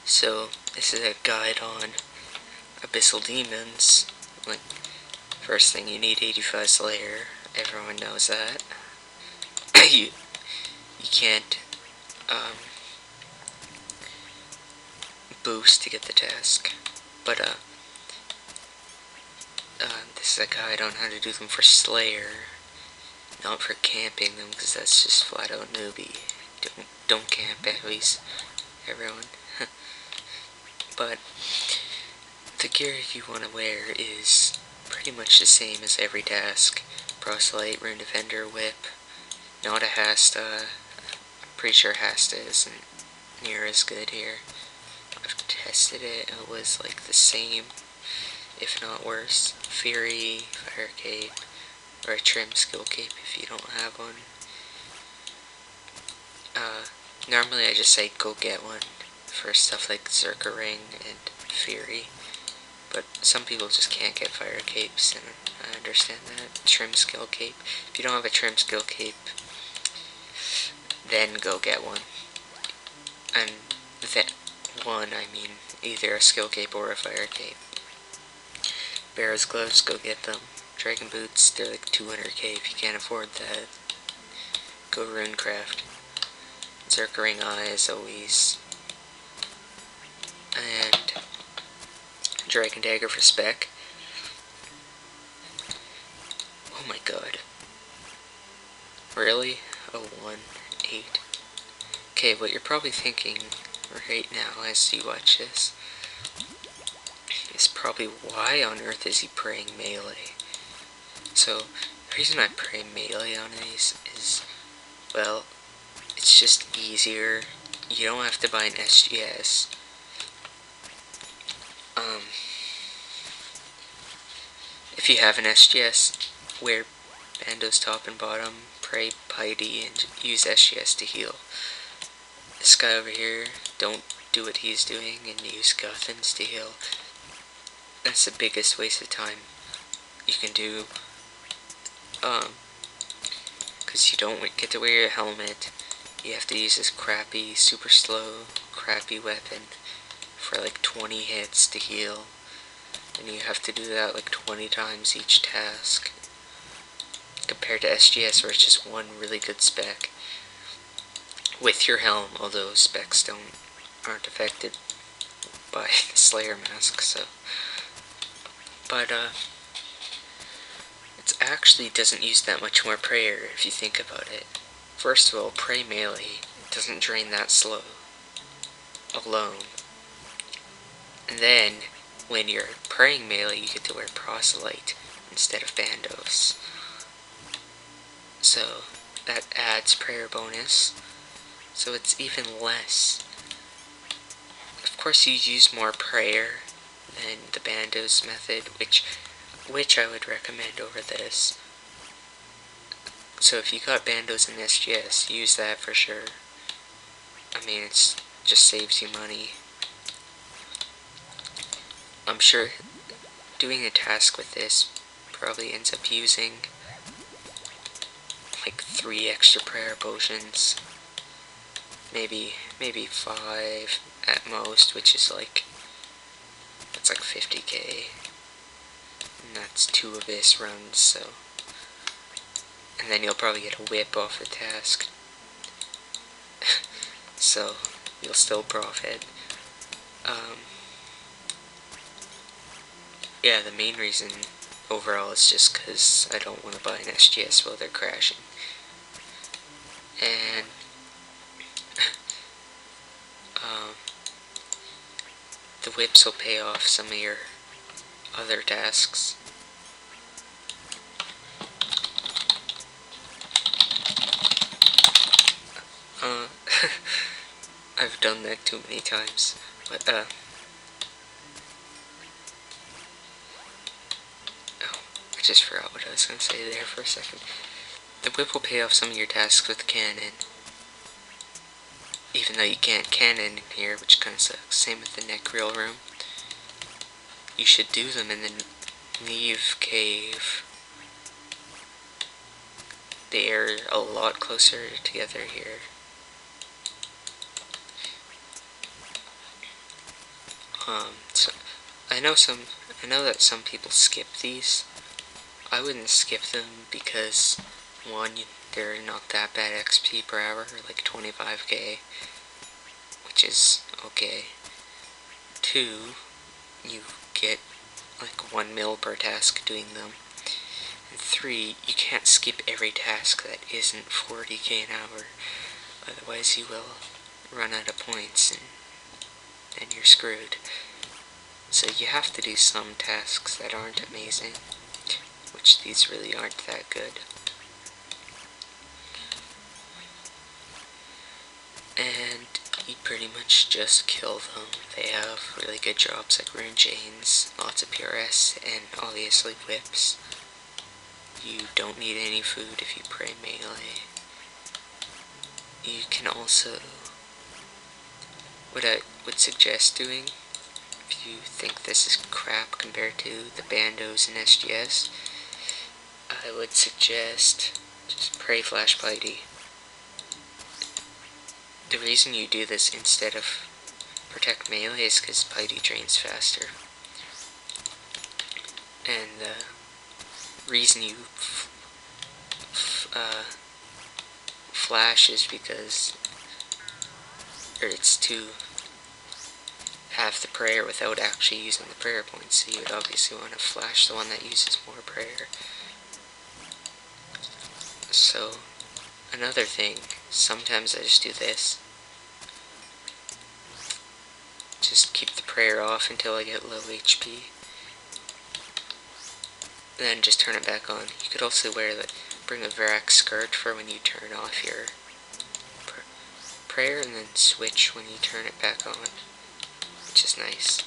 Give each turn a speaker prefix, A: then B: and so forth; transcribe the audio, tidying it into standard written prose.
A: So this is a guide on Abyssal demons. Like, first thing, you need 85 Slayer. Everyone knows that. you can't boost to get the task, but this is a guide on how to do them for Slayer, not for camping them, because that's just flat out newbie. Don't camp, at least, everyone. But the gear you want to wear is pretty much the same as every task. Proselyte, Rune Defender, Whip. Not a Hasta. I'm pretty sure Hasta isn't near as good here. I've tested it. It was like the same, if not worse. Fury, Fire Cape, or a Trim Skill Cape if you don't have one. Normally I just say go get one for stuff like Zerka Ring and Fury, but some people just can't get Fire Capes, and I understand that. Trim Skill Cape. If you don't have a Trim Skill Cape, then go get one. And that one, I mean either a Skill Cape or a Fire Cape. Bear's Gloves, go get them. Dragon Boots, they're like 200k. If you can't afford that, go Runecraft. Zerka Ring Eyes, always. And Dragon Dagger for spec. Oh my god. Really? Oh, 1, 8. Okay, what you're probably thinking right now as you watch this is probably, why on earth is he praying melee? So, the reason I pray melee on these is, well, it's just easier. You don't have to buy an SGS. If you have an SGS, wear bandos top and bottom, pray piety, and use SGS to heal. This guy over here, don't do what he's doing and use Guthans to heal. That's the biggest waste of time you can do. Because you don't get to wear your helmet. You have to use this crappy, super slow, crappy weapon for like 20 hits to heal. And you have to do that like 20 times each task. Compared to SGS, where it's just one really good spec. With your helm, although specs aren't affected by the Slayer mask, so. But, it actually doesn't use that much more prayer if you think about it. First of all, pray melee doesn't drain that slow alone. And then, when you're praying melee, you get to wear Proselyte instead of Bandos. So, that adds prayer bonus. So it's even less. Of course, you use more prayer than the Bandos method, which I would recommend over this. So if you got Bandos in SGS, use that for sure. I mean, it just saves you money. I'm sure doing a task with this probably ends up using like 3 extra prayer potions. Maybe 5 at most, which is like, that's like 50k. And that's 2 Abyss runs, so. And then you'll probably get a whip off the task. So, you'll still profit. Yeah, the main reason overall is just because I don't want to buy an SGS while they're crashing. And the whips will pay off some of your other tasks. I've done that too many times, but oh, I just forgot what I was going to say there for a second. The whip will pay off some of your tasks with cannon, even though you can't cannon in here, which kind of sucks. Same with the Necreel room. You should do them in the Neve cave. They are a lot closer together here. So I know that some people skip these. I wouldn't skip them because, one, they're not that bad XP per hour, like 25k, which is okay. 2, you get like 1 mil per task doing them. And 3, you can't skip every task that isn't 40k an hour, otherwise you will run out of points and then you're screwed. So you have to do some tasks that aren't amazing, which these really aren't that good. And you pretty much just kill them. They have really good drops like Rune Chains, lots of PRS, and obviously whips. You don't need any food if you pray melee. You can also, what I would suggest doing, if you think this is crap compared to the bandos and SGS, I would suggest just pray Flash Piety. The reason you do this instead of protect melee is because Piety drains faster. And the reason you flash is because it's to have the prayer without actually using the prayer points, so you would obviously want to flash the one that uses more prayer. So, another thing, sometimes I just do this. Just keep the prayer off until I get low HP. Then just turn it back on. You could also bring a Verac skirt for when you turn off your prayer, and then switch when you turn it back on, which is nice.